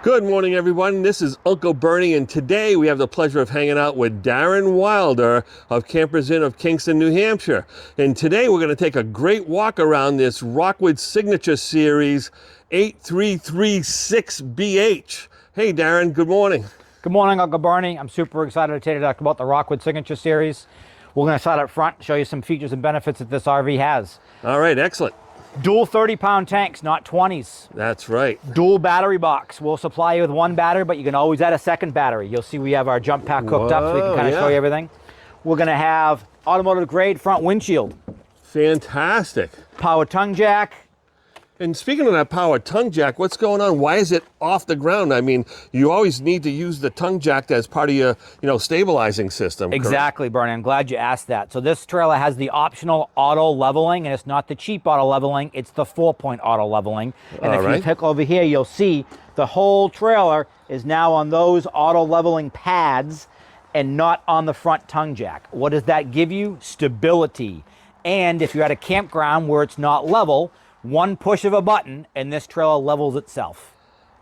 Good morning, everyone. This is Uncle Bernie, and today we have the pleasure of hanging out with Darren Wilder of Campers Inn of Kingston, New Hampshire. And today we're going to take a great walk around this Rockwood Signature Series 8336BH. Hey, Darren, good morning. Good morning, Uncle Bernie. I'm super excited to tell you about the Rockwood Signature Series. We're going to start up front, show you some features and benefits that this RV has. All right, excellent. Dual 30-pound tanks, not 20s. That's right. Dual battery box. We'll supply you with one battery, but you can always add a second battery. You'll see we have our jump pack hooked up, so we can kind of show you everything. We're going to have automotive grade front windshield. Fantastic. Power tongue jack. And speaking of that power tongue jack, what's going on? Why is it off the ground? I mean, you always need to use the tongue jack as part of your, stabilizing system. Exactly, Bernie. I'm glad you asked that. So this trailer has the optional auto leveling, and it's not the cheap auto leveling, it's the 4-point auto leveling. And if you click over here, you'll see the whole trailer is now on those auto leveling pads and not on the front tongue jack. What does that give you? Stability. And if you're at a campground where it's not level, one push of a button and this trailer levels itself.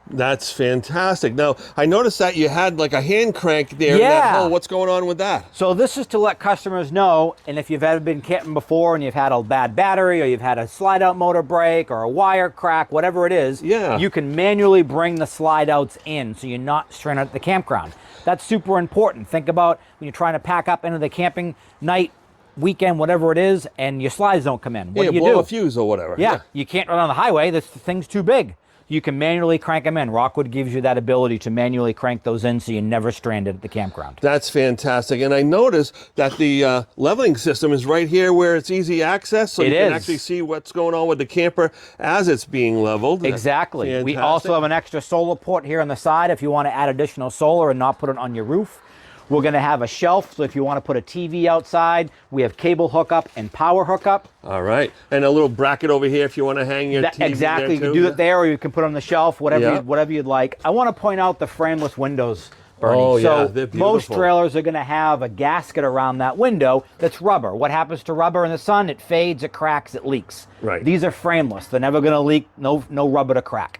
That's fantastic. Now, I noticed that you had like a hand crank there in that hole. What's going on with that? So this is to let customers know, and if you've ever been camping before and you've had a bad battery or you've had a slide out motor break or a wire crack, whatever it is, you can manually bring the slide outs in so you're not stranded at the campground. That's super important. Think about when you're trying to pack up into the camping night, weekend, whatever it is, and your slides don't come in. What do you blow do? A fuse or whatever. Yeah, you can't run on the highway. The thing's too big. You can manually crank them in. Rockwood gives you that ability to manually crank those in so you're never stranded at the campground. That's fantastic. And I noticed that the leveling system is right here where it's easy access, so you can actually see what's going on with the camper as it's being leveled. Exactly. We also have an extra solar port here on the side if you want to add additional solar and not put it on your roof. We're going to have a shelf, so if you want to put a TV outside, we have cable hookup and power hookup. All right. And a little bracket over here if you want to hang your TV exactly. there, you can do it there, or you can put it on the shelf, whatever you'd like. I want to point out the frameless windows, Bernie. Oh, so they're beautiful. Most trailers are going to have a gasket around that window that's rubber. What happens to rubber in the sun? It fades, it cracks, it leaks. Right. These are frameless. They're never going to leak, no rubber to crack.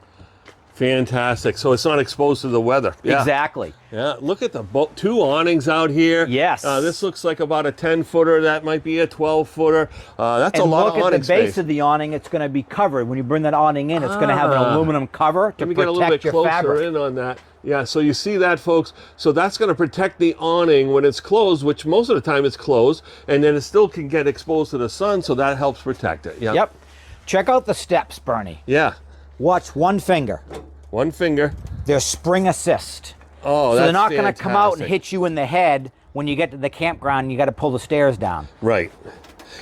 Fantastic. So it's not exposed to the weather. Exactly. Yeah. Look at the two awnings out here. Yes. This looks like about a 10-footer. That might be a 12-footer. That's a lot of awning space. Look at the base space. of the awning. It's going to be covered. When you bring that awning in, it's going to have an aluminum cover to protect your fabric. Let me get a little bit closer in on that. Yeah, so you see that, folks? So that's going to protect the awning when it's closed, which most of the time it's closed, and then it still can get exposed to the sun, so that helps protect it. Yep. Check out the steps, Bernie. Yeah. Watch one finger. One finger. They're spring assist. Oh, so that's they're not going to come out and fantastic. hit you in the head when you get to the campground and you got to pull the stairs down. Right.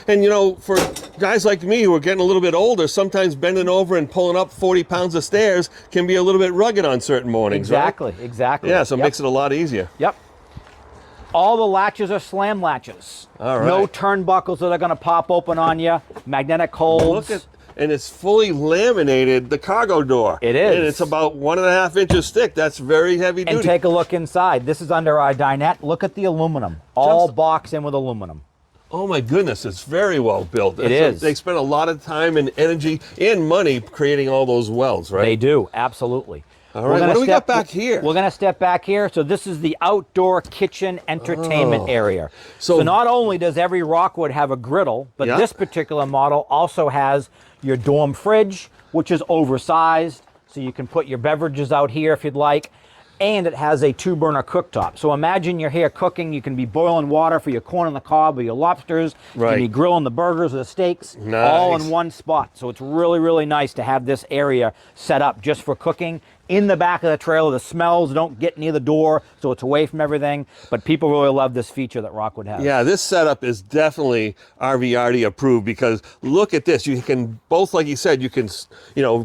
And for guys like me who are getting a little bit older, sometimes bending over and pulling up 40 pounds of stairs can be a little bit rugged on certain mornings. Exactly, right? exactly. Yeah, so it makes it a lot easier. Yep. All the latches are slam latches. All right. No turnbuckles that are going to pop open on you. Magnetic holds. And it's fully laminated, the cargo door. It is. And it's about 1.5 inches thick. That's very heavy duty. And take a look inside. This is under our dinette. Look at the aluminum. All boxed in with aluminum. Oh my goodness, it's very well built. It is. They spend a lot of time and energy and money creating all those welds, right? They do, absolutely. All right, what do we got back here? We're going to step back here. So this is the outdoor kitchen entertainment area. So not only does every Rockwood have a griddle, but this particular model also has your dorm fridge, which is oversized. So you can put your beverages out here if you'd like. And it has a 2-burner cooktop. So imagine you're here cooking. You can be boiling water for your corn on the cob or your lobsters. You can be grilling the burgers or the steaks all in one spot. So it's really, really nice to have this area set up just for cooking. In the back of the trailer, the smells don't get near the door, so it's away from everything. But people really love this feature that Rockwood has. Yeah, this setup is definitely RVRD approved because look at this. You can both, like you said, you can,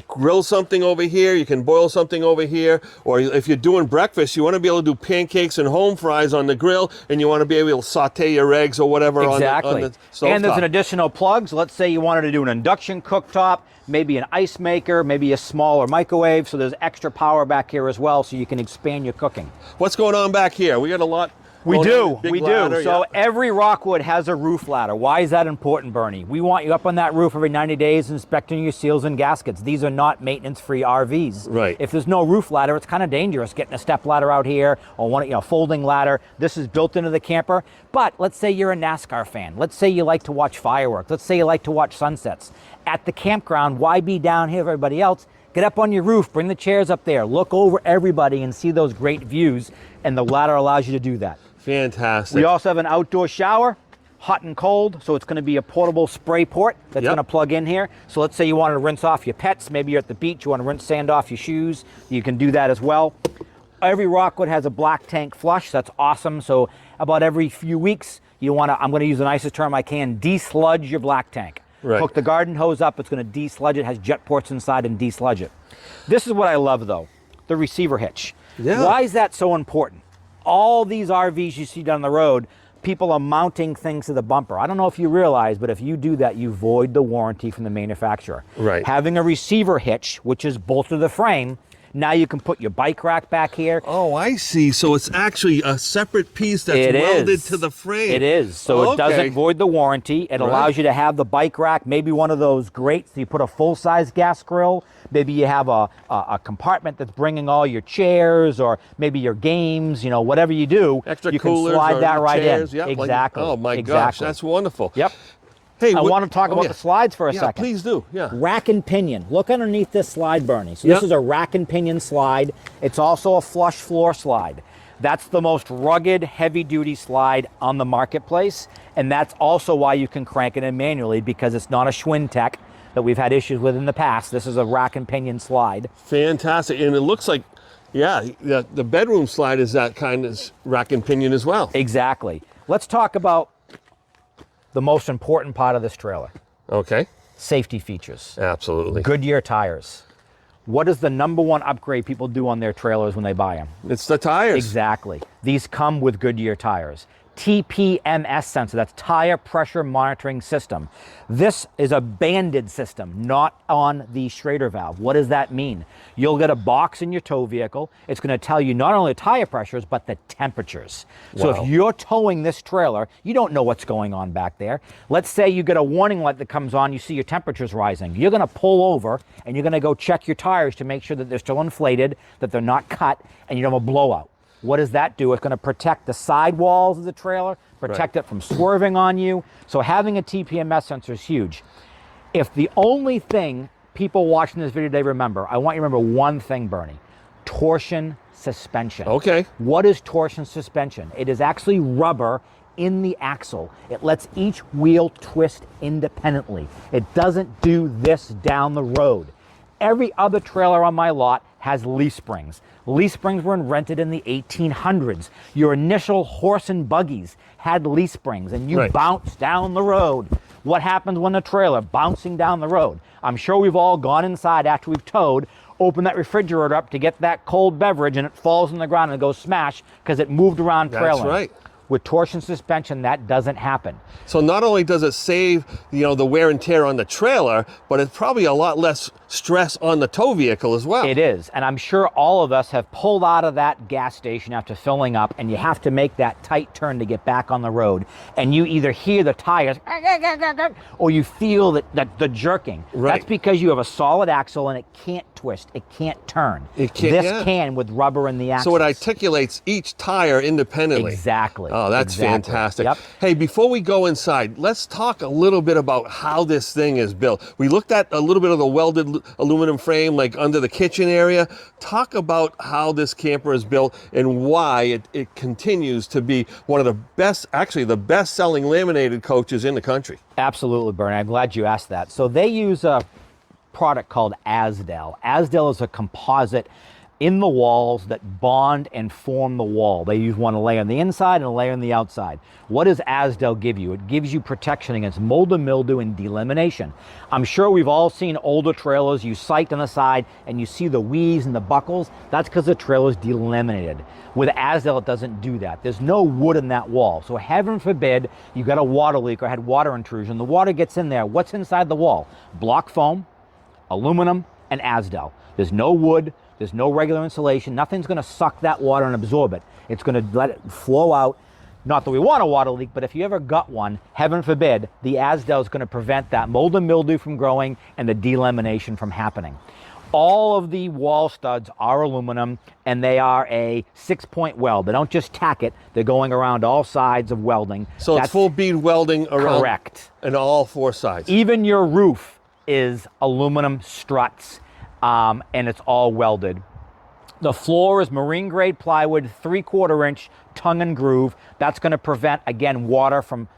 grill something over here. You can boil something over here. Or if you're doing breakfast, you want to be able to do pancakes and home fries on the grill, and you want to be able to saute your eggs or whatever on the stovetop. And there's an additional plug. So let's say you wanted to do an induction cooktop, maybe an ice maker, maybe a smaller microwave. So there's extra power back here as well, so you can expand your cooking. What's going on back here? We got a lot We going do, on a big we ladder, do. So yeah. every Rockwood has a roof ladder. Why is that important, Bernie? We want you up on that roof every 90 days inspecting your seals and gaskets. These are not maintenance-free RVs. Right. If there's no roof ladder, it's kind of dangerous getting a step ladder out here or one, folding ladder. This is built into the camper. But let's say you're a NASCAR fan. Let's say you like to watch fireworks. Let's say you like to watch sunsets. At the campground, why be down here with everybody else? Get up on your roof, bring the chairs up there, look over everybody and see those great views, and the ladder allows you to do that. Fantastic. We also have an outdoor shower, hot and cold, so it's going to be a portable spray port that's going to plug in here. So let's say you want to rinse off your pets, maybe you're at the beach, you want to rinse sand off your shoes, you can do that as well. Every Rockwood has a black tank flush, that's awesome. So about every few weeks, you want to, I'm going to use the nicest term I can, de-sludge your black tank. Right. Hook the garden hose up, it's going to de-sludge it, has jet ports inside and de-sludge it. This is what I love though, the receiver hitch. Yeah. Why is that so important? All these RVs you see down the road, people are mounting things to the bumper. I don't know if you realize, but if you do that, you void the warranty from the manufacturer. Right. Having a receiver hitch, which is bolted to the frame, now you can put your bike rack back here. Oh, I see. So it's actually a separate piece that's welded to the frame. It is. So it doesn't void the warranty. It allows you to have the bike rack, maybe one of those grates. You put a full-size gas grill. Maybe you have a compartment that's bringing all your chairs or maybe your games, whatever you do. Extra you coolers can slide that right chairs. in. Yep, Exactly. Like, oh my gosh, that's wonderful. Yep. Hey, I want to talk about the slides for a second. Please do. Yeah. Rack and pinion. Look underneath this slide, Bernie. So this is a rack and pinion slide. It's also a flush floor slide. That's the most rugged, heavy-duty slide on the marketplace, and that's also why you can crank it in manually, because it's not a Schwinn Tech that we've had issues with in the past. This is a rack and pinion slide. Fantastic, and it looks like, the bedroom slide is that kind of rack and pinion as well. Exactly. Let's talk about the most important part of this trailer. Okay. Safety features. Absolutely. Goodyear tires. What is the #1 upgrade people do on their trailers when they buy them? It's the tires. Exactly. These come with Goodyear tires. TPMS sensor, that's tire pressure monitoring system. This is a banded system, not on the Schrader valve. What does that mean? You'll get a box in your tow vehicle. It's going to tell you not only the tire pressures, but the temperatures. So if you're towing this trailer, you don't know what's going on back there. Let's say you get a warning light that comes on, you see your temperatures rising. You're going to pull over and you're going to go check your tires to make sure that they're still inflated, that they're not cut, and you don't have a blowout. What does that do? It's going to protect the side walls of the trailer, protect it from swerving on you. So having a TPMS sensor is huge. If the only thing people watching this video today remember, I want you to remember one thing, Bernie. Torsion suspension. Okay. What is torsion suspension? It is actually rubber in the axle. It lets each wheel twist independently. It doesn't do this down the road. Every other trailer on my lot has leaf springs. Leaf springs were invented in the 1800s. Your initial horse and buggies had leaf springs, and you bounce down the road. What happens when the trailer bouncing down the road? I'm sure we've all gone inside after we've towed, opened that refrigerator up to get that cold beverage, and it falls on the ground and goes smash because it moved around trailing. That's right. With torsion suspension, that doesn't happen. So not only does it save, the wear and tear on the trailer, but it's probably a lot less stress on the tow vehicle as well. It is, and I'm sure all of us have pulled out of that gas station after filling up, and you have to make that tight turn to get back on the road, and you either hear the tires, or you feel that the jerking. Right. That's because you have a solid axle and it can't twist, it can't turn. It can't, this can with rubber in the axle. So it articulates each tire independently. Exactly. Oh, that's fantastic. Yep. Hey, before we go inside, let's talk a little bit about how this thing is built. We looked at a little bit of the welded aluminum frame, like under the kitchen area. Talk about how this camper is built and why it continues to be one of the best, actually the best-selling laminated coaches in the country. Absolutely, Bernie. I'm glad you asked that. So they use a product called Azdel. Azdel is a composite in the walls that bond and form the wall. They use one layer on the inside and a layer on the outside. What does Azdel give you? It gives you protection against mold and mildew and delamination. I'm sure we've all seen older trailers, you sight on the side and you see the weaves and the buckles. That's because the trailer is delaminated. With Azdel, it doesn't do that. There's no wood in that wall. So heaven forbid you got a water leak or had water intrusion. The water gets in there. What's inside the wall? Block foam, aluminum, and Azdel. There's no wood. There's no regular insulation. Nothing's going to suck that water and absorb it. It's going to let it flow out. Not that we want a water leak, but if you ever got one, heaven forbid, the Azdel is going to prevent that mold and mildew from growing and the delamination from happening. All of the wall studs are aluminum, and they are a 6-point weld. They don't just tack it, they're going around all sides of welding. So it's full bead welding around. Correct. And all 4 sides. Even your roof is aluminum struts, and it's all welded. The floor is marine grade plywood, 3/4 inch tongue and groove. That's going to prevent, again, water from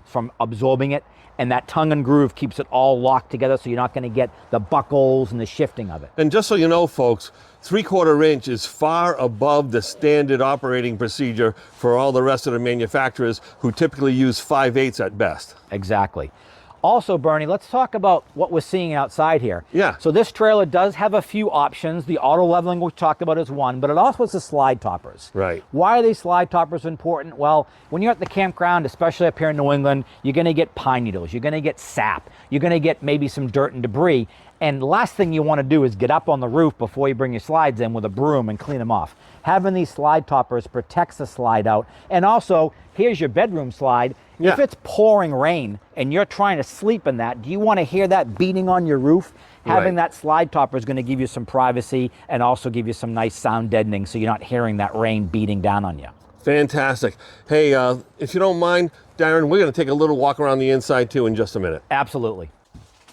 absorbing it. And that tongue and groove keeps it all locked together, so you're not going to get the buckles and the shifting of it. And just so you know, folks, 3/4 inch is far above the standard operating procedure for all the rest of the manufacturers who typically use 5/8 at best. Exactly. Also, Bernie, let's talk about what we're seeing outside here. Yeah. So this trailer does have a few options. The auto leveling we talked about is one, but it also has the slide toppers. Right. Why are these slide toppers important? Well, when you're at the campground, especially up here in New England, you're going to get pine needles, you're going to get sap, you're going to get maybe some dirt and debris. And the last thing you want to do is get up on the roof before you bring your slides in with a broom and clean them off. Having these slide toppers protects the slide out. And also, here's your bedroom slide. Yeah. If it's pouring rain and you're trying to sleep in that, do you want to hear that beating on your roof? Having that slide topper is going to give you some privacy and also give you some nice sound deadening, so you're not hearing that rain beating down on you. Fantastic. Hey, if you don't mind, Darren, we're going to take a little walk around the inside too in just a minute. Absolutely.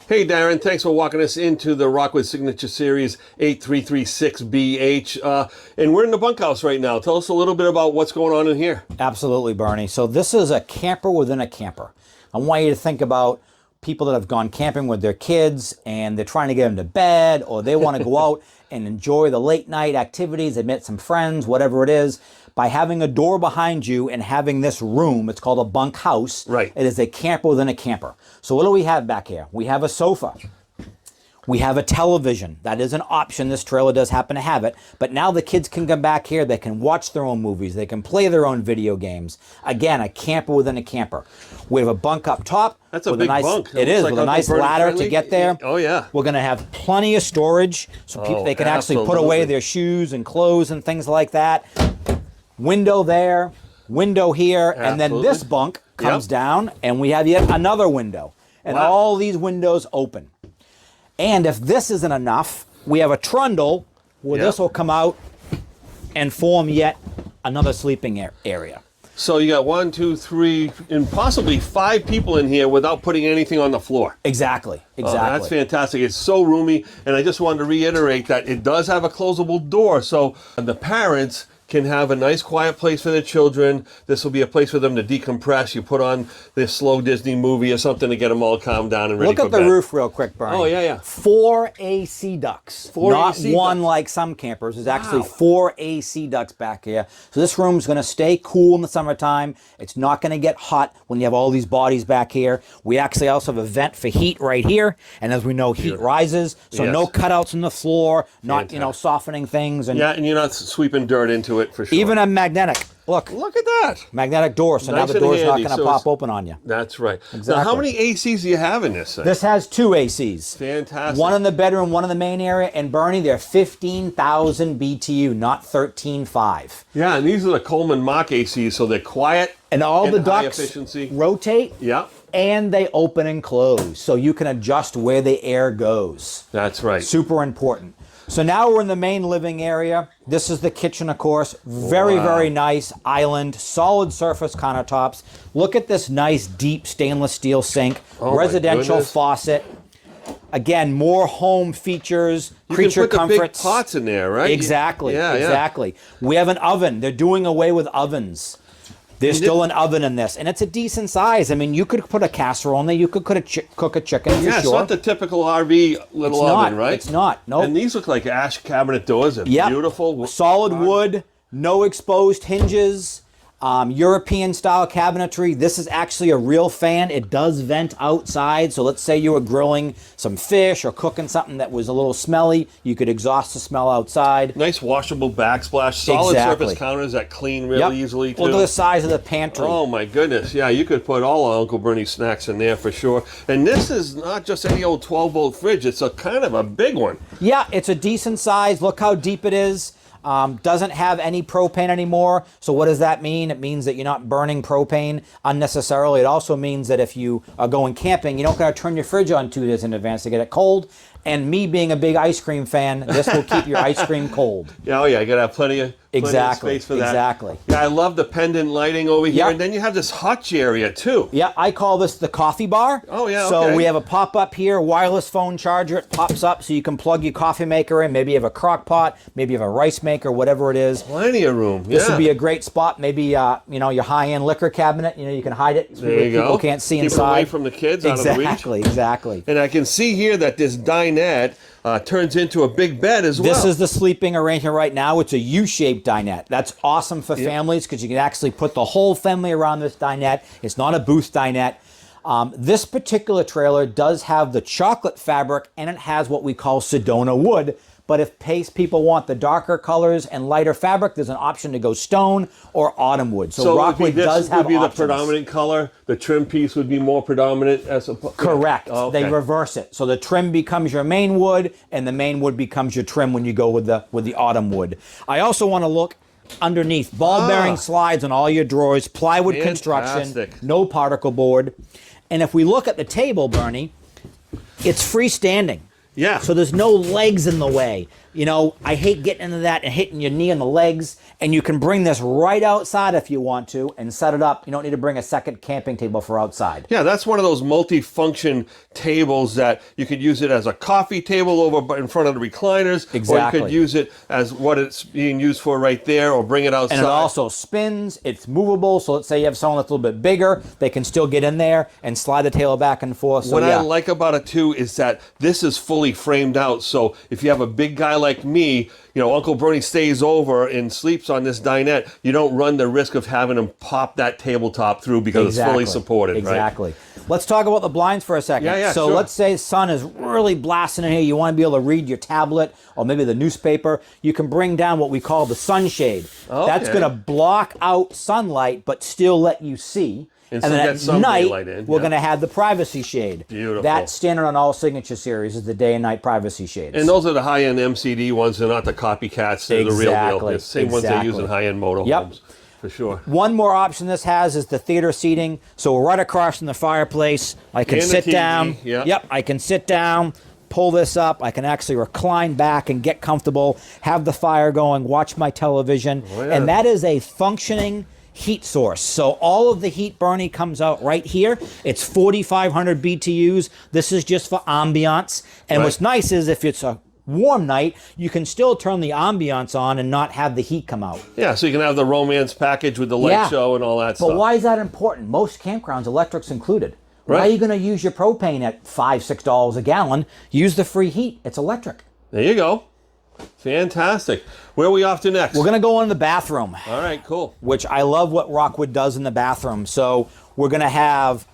Hey Darren, thanks for walking us into the Rockwood Signature Series 𝒂𝒊𝒍𝒂𝒃𝒍𝒆, and we're in the bunkhouse right now. Tell us a little bit about what's going on in here. Absolutely, Bernie. So this is a camper within a camper. I want you to think about people that have gone camping with their kids and they're trying to get them to bed, or they want to go out and enjoy the late night activities, they met some friends, whatever it is. By having a door behind you and having this room, it's called a bunkhouse. Right. It is a camper within a camper. So what do we have back here? We have a sofa. We have a television. That is an option. This trailer does happen to have it. But now the kids can come back here. They can watch their own movies. They can play their own video games. Again, a camper within a camper. We have a bunk up top. That's a big bunk. It is, with a nice ladder to get there. Oh, yeah. We're going to have plenty of storage so people, they can actually put away their shoes and clothes and things like that. Window there, window here, and then this bunk comes down, and we have yet another window. And all these windows open. And if this isn't enough, we have a trundle where this will come out and form yet another sleeping area. So you got 1, 2, 3, and possibly 5 people in here without putting anything on the floor. Exactly, exactly. Oh, that's fantastic. It's so roomy, and I just wanted to reiterate that it does have a closable door, so the parents can have a nice quiet place for their children. This will be a place for them to decompress. You put on this slow Disney movie or something to get them all calmed down and ready for bed. Look at the roof real quick, Bernie. Oh, yeah, yeah. 4 AC ducts. 4 Not AC one ducts. like some campers. There's actually 4 AC ducts back here. So this room's going to stay cool in the summertime. It's not going to get hot when you have all these bodies back here. We actually also have a vent for heat right here. And as we know, heat rises. So no cutouts in the floor, not, softening things. And and you're not sweeping dirt into it for sure. even a magnetic. Look at that. Magnetic door. So now Nice the door's and not handy. going to pop open on you. That's right. Exactly. Now, how many ACs do you have in this thing? This has 2 ACs. Fantastic. One in the bedroom, one in the main area. And Bernie, they're 15,000 BTU, not 13.5. Yeah, and these are the Coleman Mach ACs, so they're quiet And all the high ducts efficiency. rotate. Yeah, And they open and close, so you can adjust where the air goes. that's right. Super important. So now we're in the main living area. This is the kitchen, of course. Very, very nice island, solid surface countertops. Look at this nice, deep stainless steel sink, residential faucet. Again, more home features, creature you can put comforts. the big pots in there, right? Exactly, exactly. We have an oven. They're doing away with ovens. There's still an oven in this, and it's a decent size. I mean, you could put a casserole in there. You could cook a chicken, for Yeah, it's sure. not the typical RV little oven, right? It's not. Nope. And these look like ash cabinet doors. They're beautiful. Solid wood, no exposed hinges, European-style cabinetry. This is actually a real fan. It does vent outside, so let's say you were grilling some fish or cooking something that was a little smelly. You could exhaust the smell outside. Nice washable backsplash. Solid surface counters that clean really easily, too. Look at the size of the pantry. Oh, my goodness. Yeah, you could put all of Uncle Bernie's snacks in there for sure. And this is not just any old 12-volt fridge. It's a kind of a big one. Yeah, it's a decent size. Look how deep it is. Doesn't have any propane anymore. So what does that mean? It means that you're not burning propane unnecessarily. It also means that if you are going camping, you don't got to turn your fridge on 2 days in advance to get it cold. And me being a big ice cream fan, this will keep your ice cream cold. Yeah, oh yeah, you got to have plenty of space for that. Exactly. Yeah, I love the pendant lighting over here. Yep. And then you have this hutch area too. Yeah, I call this the coffee bar. Oh yeah, So okay. we have a pop-up here, wireless phone charger. It pops up so you can plug your coffee maker in. Maybe you have a crock pot, maybe you have a rice maker, whatever it is. Plenty of room. This would be a great spot. Maybe you know, your high-end liquor cabinet. You know, you can hide it. There you People go. can't see Keep inside. it away from the kids, out of the reach. Exactly. And I can see here that this dinette turns into a big bed as well. This is the sleeping arrangement right now. It's a U-shaped dinette. That's awesome for families because you can actually put the whole family around this dinette. It's not a booth dinette. This particular trailer does have the chocolate fabric and it has what we call Sedona wood. But if people want the darker colors and lighter fabric, there's an option to go stone or autumn wood. So Rockwood does have options. This would be the predominant color. The trim piece would be more predominant as opposed. Correct. Oh, okay. They reverse it. So the trim becomes your main wood, and the main wood becomes your trim when you go with the autumn wood. I also want to look underneath. Ball bearing slides on all your drawers, plywood construction, no particle board. And if we look at the table, Bernie, it's freestanding. Yeah. So there's no legs in the way. You know, I hate getting into that and hitting your knee on the legs. And you can bring this right outside if you want to and set it up. You don't need to bring a second camping table for outside. Yeah, that's one of those multi-function tables that you could use it as a coffee table over in front of the recliners. Exactly. Or you could use it as what it's being used for right there, or bring it outside. And it also spins. It's movable. So let's say you have someone that's a little bit bigger. They can still get in there and slide the table back and forth. So, what I like about it too is that this is fully framed out. So if you have a big guy like me, you know, Uncle Bernie stays over and sleeps on this dinette, you don't run the risk of having him pop that tabletop through because it's fully supported. Exactly. Right? Let's talk about the blinds for a second. So let's say sun is really blasting in here. You want to be able to read your tablet or maybe the newspaper. You can bring down what we call the sunshade. Okay. That's going to block out sunlight but still let you see. And then at night, we're going to have the privacy shade. Beautiful. That's standard on all Signature Series is the day and night privacy shades. And those are the high-end MCD ones. They're not the copycats. They're the real deal. They're the same ones they use in high-end motorhomes. For sure. One more option this has is the theater seating. So we're right across from the fireplace. I can sit down. Yep, I can sit down, pull this up. I can actually recline back and get comfortable, have the fire going, watch my television. And that is a functioning heat source. So all of the heat, Bernie, comes out right here. It's 4,500 BTUs. This is just for ambiance. And what's nice is if it's a warm night, you can still turn the ambiance on and not have the heat come out. Yeah, so you can have the romance package with the light show and all that stuff. But why is that important? Most campgrounds, electric's included. Why are you going to use your propane at $5, $6 a gallon? Use the free heat. It's electric. There you go. Fantastic. Where are we off to next? We're going to go in the bathroom. All right, cool. Which I love what Rockwood does in the bathroom. So we're going to have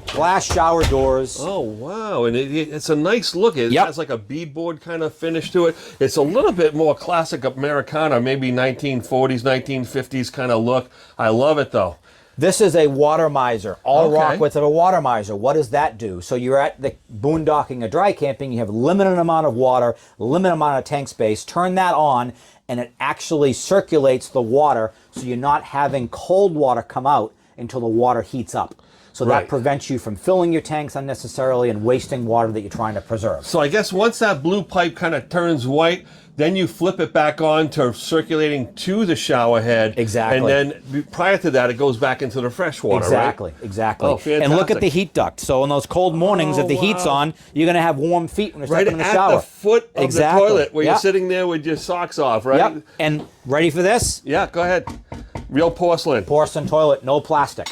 glass shower doors. Oh, wow. And it's a nice look. It has like a beadboard kind of finish to it. It's a little bit more classic Americana, maybe 1940s, 1950s kind of look. I love it, though. This is a water miser. All Rockwoods have a water miser. What does that do? So you're at the boondocking or dry camping, you have a limited amount of water, limited amount of tank space. Turn that on, and it actually circulates the water, so you're not having cold water come out until the water heats up. So that prevents you from filling your tanks unnecessarily and wasting water that you're trying to preserve. So I guess once that blue pipe kind of turns white, then you flip it back on to circulating to the shower head. Exactly. And then prior to that, it goes back into the fresh water, Exactly. Oh, fantastic. And look at the heat duct. So on those cold mornings, if the heat's on, you're going to have warm feet when you're stepping in the shower. Right at the foot of the toilet where you're sitting there with your socks off, right? Yep. And ready for this? Yeah, go ahead. Real porcelain. Porcelain toilet, no plastic.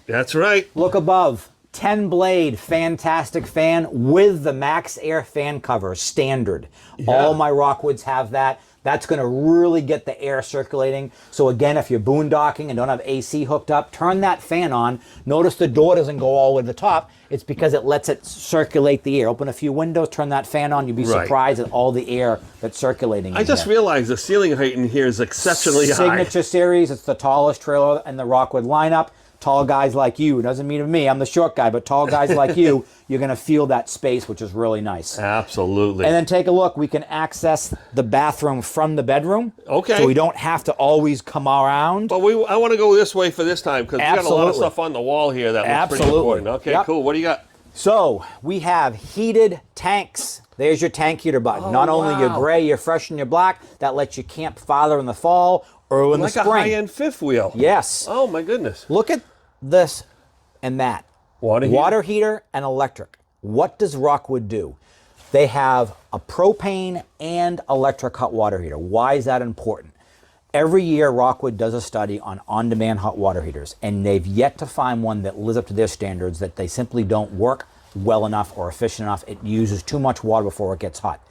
That's right. Look above. 10 blade fantastic fan with the Max Air fan cover standard. All my Rockwoods have that. That's going to really get the air circulating. So again, if you're boondocking and don't have AC hooked up, turn that fan on. Notice the door doesn't go all the way to the top. It's because it lets it circulate the air. Open a few windows, turn that fan on. You'll be surprised at all the air that's circulating. I just realized the ceiling height in here is exceptionally high. Signature Series. It's the tallest trailer in the Rockwood lineup. tall guys like you, it doesn't mean me, I'm the short guy, but tall guys like you, you're going to feel that space, which is really nice. Absolutely. And then take a look. We can access the bathroom from the bedroom. Okay. So we don't have to always come around. But I want to go this way for this time because we got a lot of stuff on the wall here that looks pretty important. Okay, cool. What do you got? So we have heated tanks. There's your tank heater button. Not only your gray, your fresh, and your black. That lets you camp farther in the fall or in the spring. Like a high-end fifth wheel. Yes. Oh, my goodness. Look at this and that. Water heater and electric. What does Rockwood do? They have a propane and electric hot water heater. Why is that important? Every year, Rockwood does a study on on-demand hot water heaters, and they've yet to find one that lives up to their standards, that they simply don't work well enough or efficient enough. It uses too much water before it gets hot.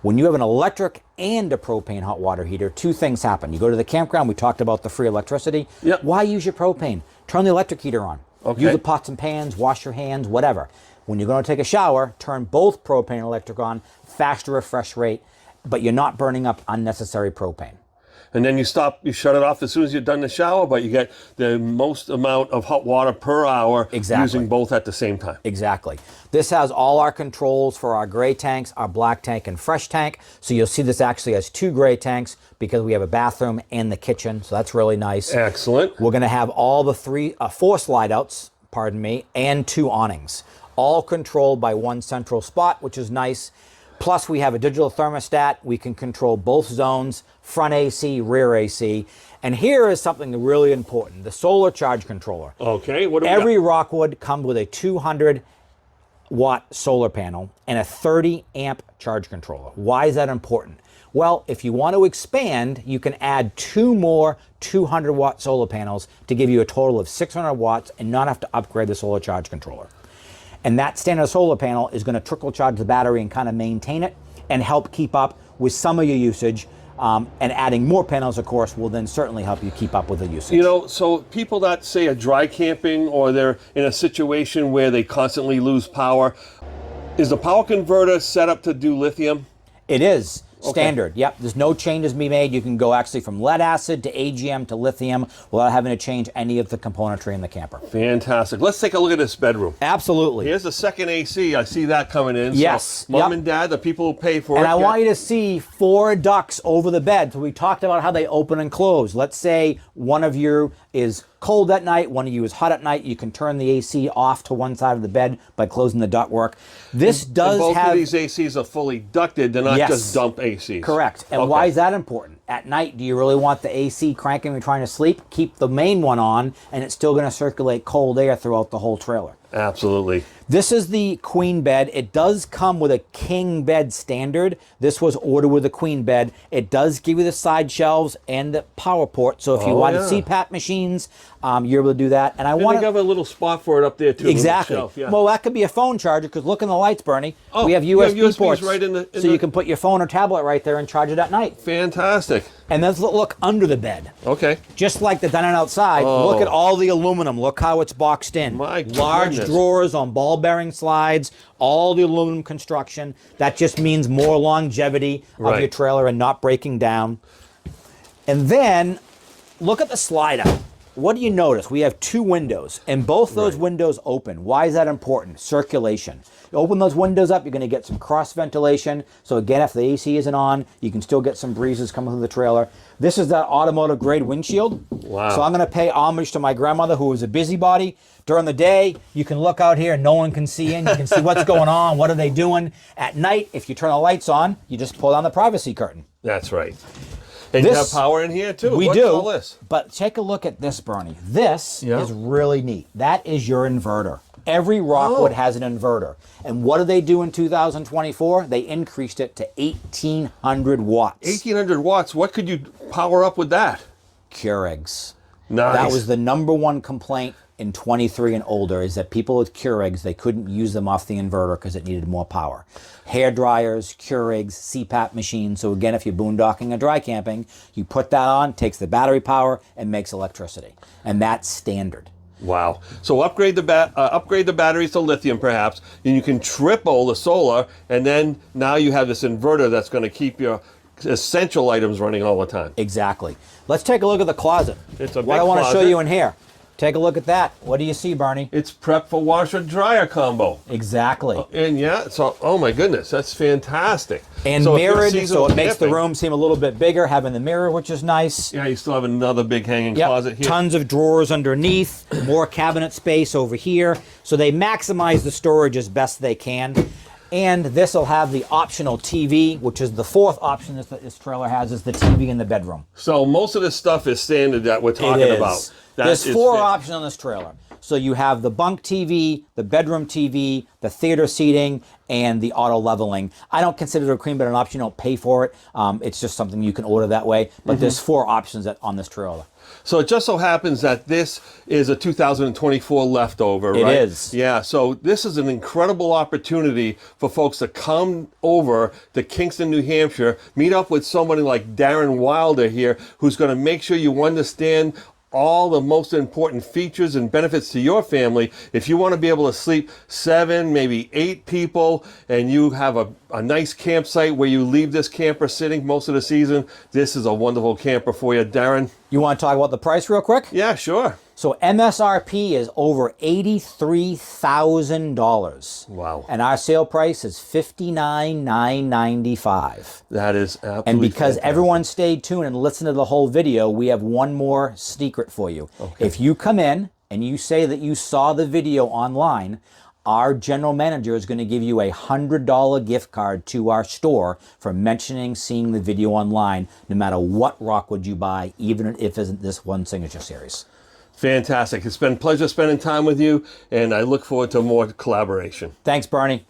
When you have an electric and a propane hot water heater, two things happen. You go to the campground, we talked about the free electricity. Yep. Why use your propane? Turn the electric heater on. Okay. Use the pots and pans, wash your hands, whatever. When you're going to take a shower, turn both propane and electric on, faster refresh rate, but you're not burning up unnecessary propane. And then you shut it off as soon as you're done the shower, but you get the most amount of hot water per hour using both at the same time. Exactly. This has all our controls for our gray tanks, our black tank, and fresh tank. So you'll see this actually has two gray tanks because we have a bathroom and the kitchen. So that's really nice. Excellent. We're going to have all the four slide outs, pardon me, and two awnings, all controlled by one central spot, which is nice. Plus, we have a digital thermostat. We can control both zones, front AC, rear AC. And here is something really important, the solar charge controller. Okay, what do we got? Every Rockwood comes with a 200-watt solar panel and a 30-amp charge controller. Why is that important? Well, if you want to expand, you can add two more 200-watt solar panels to give you a total of 600 watts and not have to upgrade the solar charge controller. And that standard solar panel is going to trickle charge the battery and kind of maintain it and help keep up with some of your usage. And adding more panels, of course, will then certainly help you keep up with the usage. You know, so people that say are dry camping or they're in a situation where they constantly lose power, is the power converter set up to do lithium? It is. Standard. Yep. There's no changes to be made. You can go actually from lead acid to AGM to lithium without having to change any of the componentry in the camper. Fantastic. Let's take a look at this bedroom. Absolutely. Here's the second AC. I see that coming in. Yes. So Mom and Dad, the people who pay for it. And I want you to see 4 ducts over the bed. So we talked about how they open and close. Let's say one of you is cold at night, one of you is hot at night. You can turn the AC off to one side of the bed by closing the ductwork. This does both have... of these ACs are fully ducted. They're not just dump ACs. Correct. And why is that important? At night, do you really want the AC cranking when you're trying to sleep? Keep the main one on, and it's still going to circulate cold air throughout the whole trailer. Absolutely. This is the queen bed. It does come with a king bed standard. This was ordered with a queen bed. It does give you the side shelves and the power port. So if you wanted CPAP machines, you're able to do that. And I want to have a little spot for it up there too. Exactly. Shelf, yeah. Well, that could be a phone charger because look in the lights, Bernie. Oh, we have USB ports right in the, so you can put your phone or tablet right there and charge it at night. Fantastic. And let's look under the bed. Okay. Just like the done outside, look at all the aluminum. Look how it's boxed in. My Large goodness. drawers on ball bearing slides, all the aluminum construction. That just means more longevity of your trailer and not breaking down. And then look at the slide out. What do you notice? We have 2 windows, and both those windows open. Why is that important? Circulation. You open those windows up, you're going to get some cross ventilation. So again, if the AC isn't on, you can still get some breezes coming through the trailer. This is that automotive grade windshield. Wow. So I'm going to pay homage to my grandmother, who was a busybody. During the day, you can look out here and no one can see in. You can see what's going on, what are they doing. At night, if you turn the lights on, you just pull down the privacy curtain. That's right. And you have power in here too. We What's do. all this? But take a look at this, Bernie. This is really neat. That is your inverter. Every Rockwood has an inverter. And what did they do in 2024? They increased it to 1,800 watts. 1,800 watts. What could you power up with that? Keurigs. Nice. That was the #1 complaint in 23 and older, is that people with Keurigs, they couldn't use them off the inverter because it needed more power. Hair dryers, Keurigs, CPAP machines. So again, if you're boondocking or dry camping, you put that on, takes the battery power, and makes electricity. And that's standard. Wow. So upgrade the batteries to lithium perhaps, and you can triple the solar, and then now you have this inverter that's going to keep your essential items running all the time. Exactly. Let's take a look at the closet. It's a big What I want to show closet. you in here. Take a look at that. What do you see, Barney? It's prep for washer dryer combo. Exactly. And yeah, so, oh my goodness, that's fantastic. And so mirrored, so it makes the camping, room seem a little bit bigger, having the mirror, which is nice. Yeah, you still have another big hanging closet here. Tons of drawers underneath, more cabinet space over here. So they maximize the storage as best they can. And this will have the optional TV, which is the fourth option that this trailer has, is the TV in the bedroom. So most of this stuff is standard that we're talking about. There's four options on this trailer. So you have the bunk TV, the bedroom TV, the theater seating, and the auto leveling. I don't consider it a cream, but an option. You don't pay for it. It's just something you can order that way. But there's four options on this trailer. So it just so happens that this is a 2024 leftover, right? It is. Yeah, so this is an incredible opportunity for folks to come over to Kingston, New Hampshire, meet up with somebody like Darren Wilder here, who's going to make sure you understand all the most important features and benefits to your family. If you want to be able to sleep 7, maybe 8 people, and you have a nice campsite where you leave this camper sitting most of the season, this is a wonderful camper for you. Darren? You want to talk about the price real quick? Yeah, sure. So MSRP is over $83,000. Wow. And our sale price is $59,995. That is absolutely And because fantastic. everyone stayed tuned and listened to the whole video, we have one more secret for you. Okay. If you come in and you say that you saw the video online, our general manager is going to give you a $100 gift card to our store for mentioning seeing the video online, no matter what Rockwood you buy, even if it isn't this one Signature Series. Fantastic. It's been a pleasure spending time with you, and I look forward to more collaboration. Thanks, Barney.